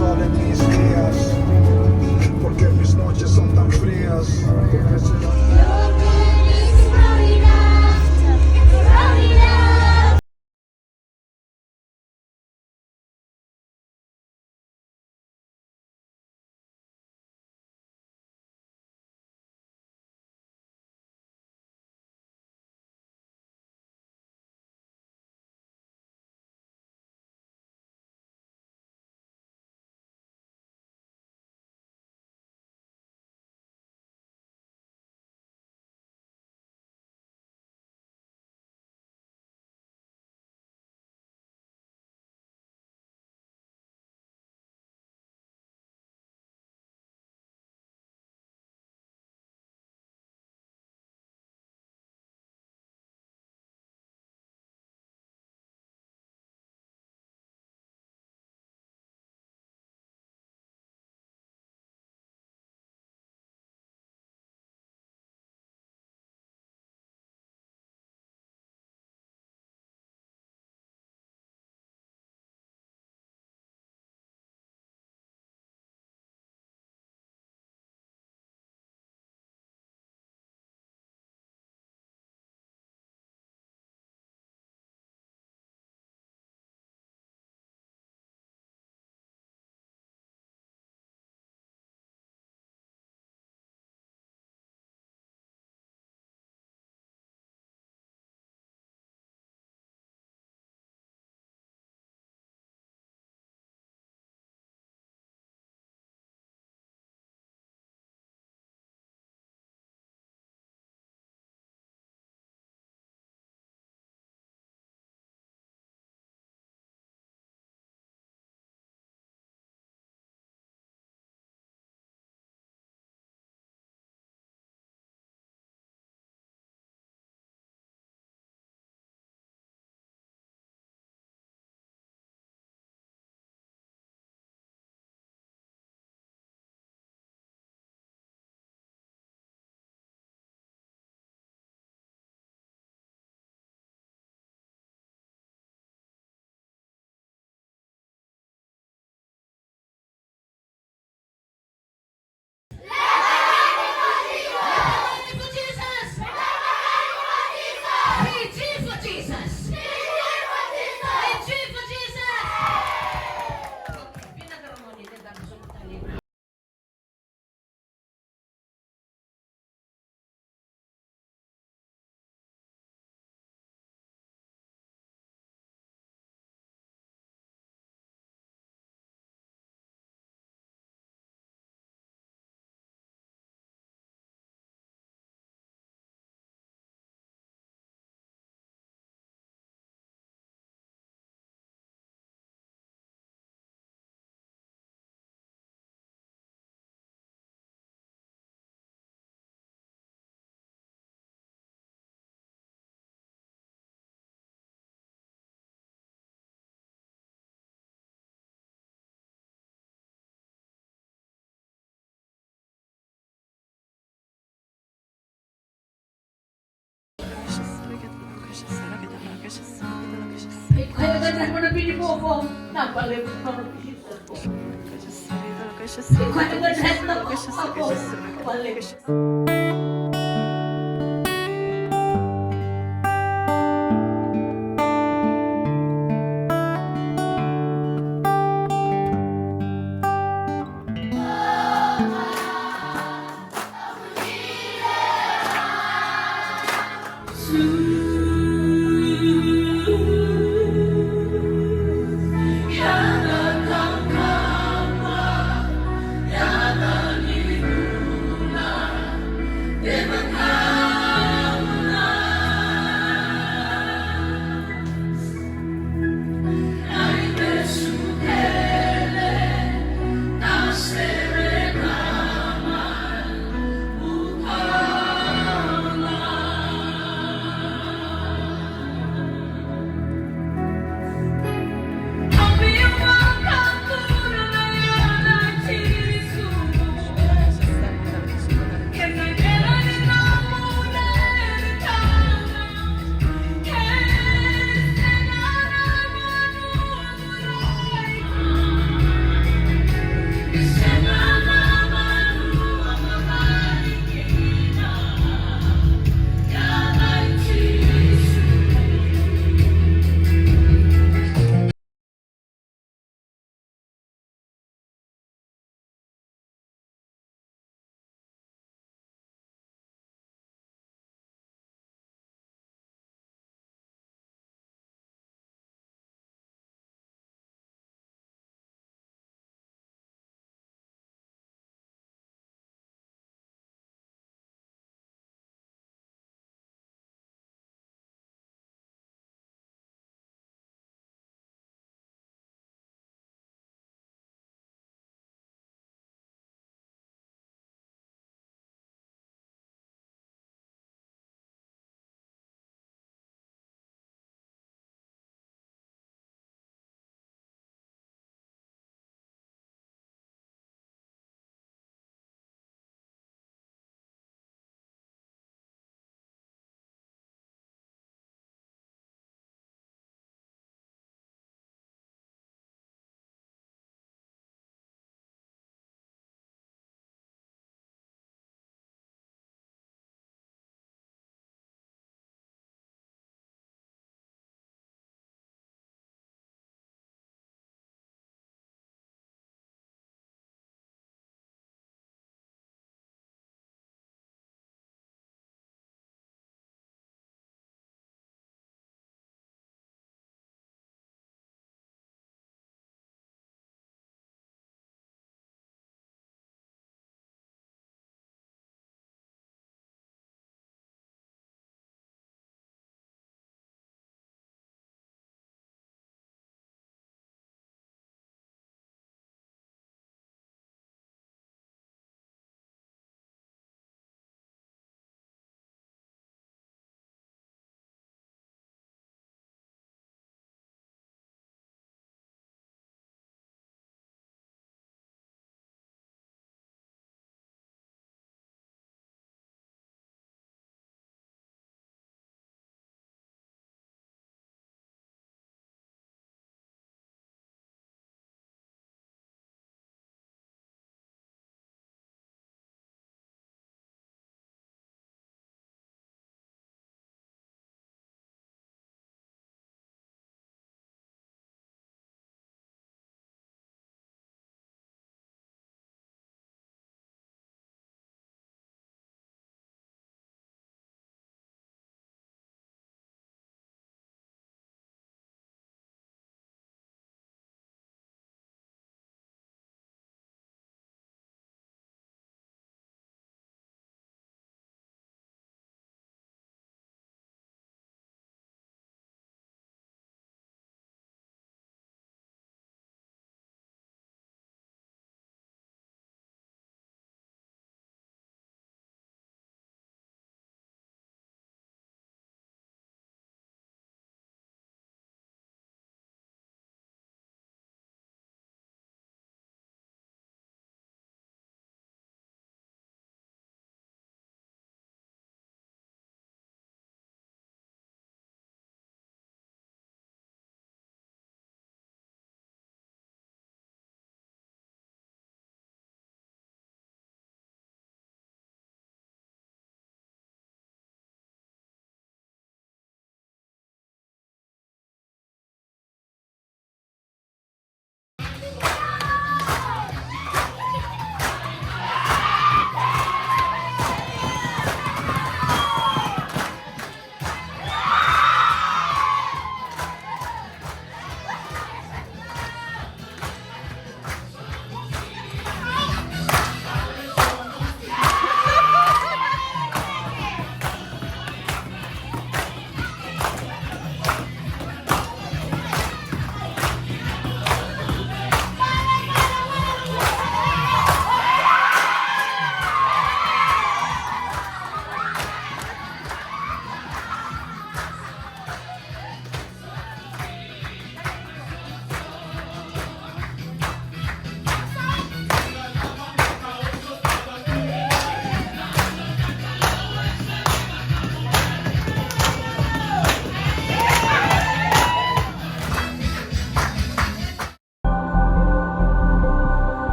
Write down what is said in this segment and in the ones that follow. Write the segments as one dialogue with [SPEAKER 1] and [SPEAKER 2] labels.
[SPEAKER 1] sol en mis días, porque mis noches son tan frías.
[SPEAKER 2] Kaya mo nabili mo ako. Napalipot mo nabili ko. Ikaw na lahat na ako. Napalipot.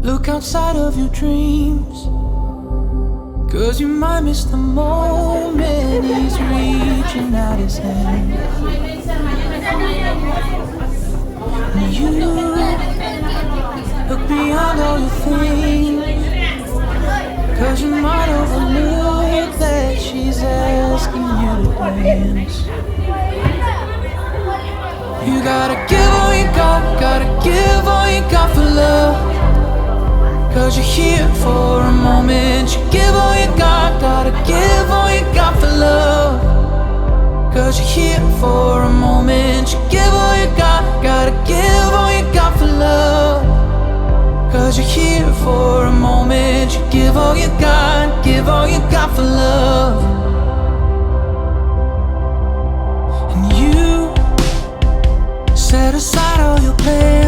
[SPEAKER 3] Look outside of your dreams, 'cause you might miss the moment he's reaching out his hand. And you look beyond all you think, 'cause you might overlook that she's asking you to dance. You gotta give all you got, gotta give all you got for love, 'cause you're here for a moment. You give all you got, gotta give all you got for love, 'cause you're here for a moment. You give all you got, gotta give all you got for love, 'cause you're here for a moment. You give all you got for love. And you set aside all your plans,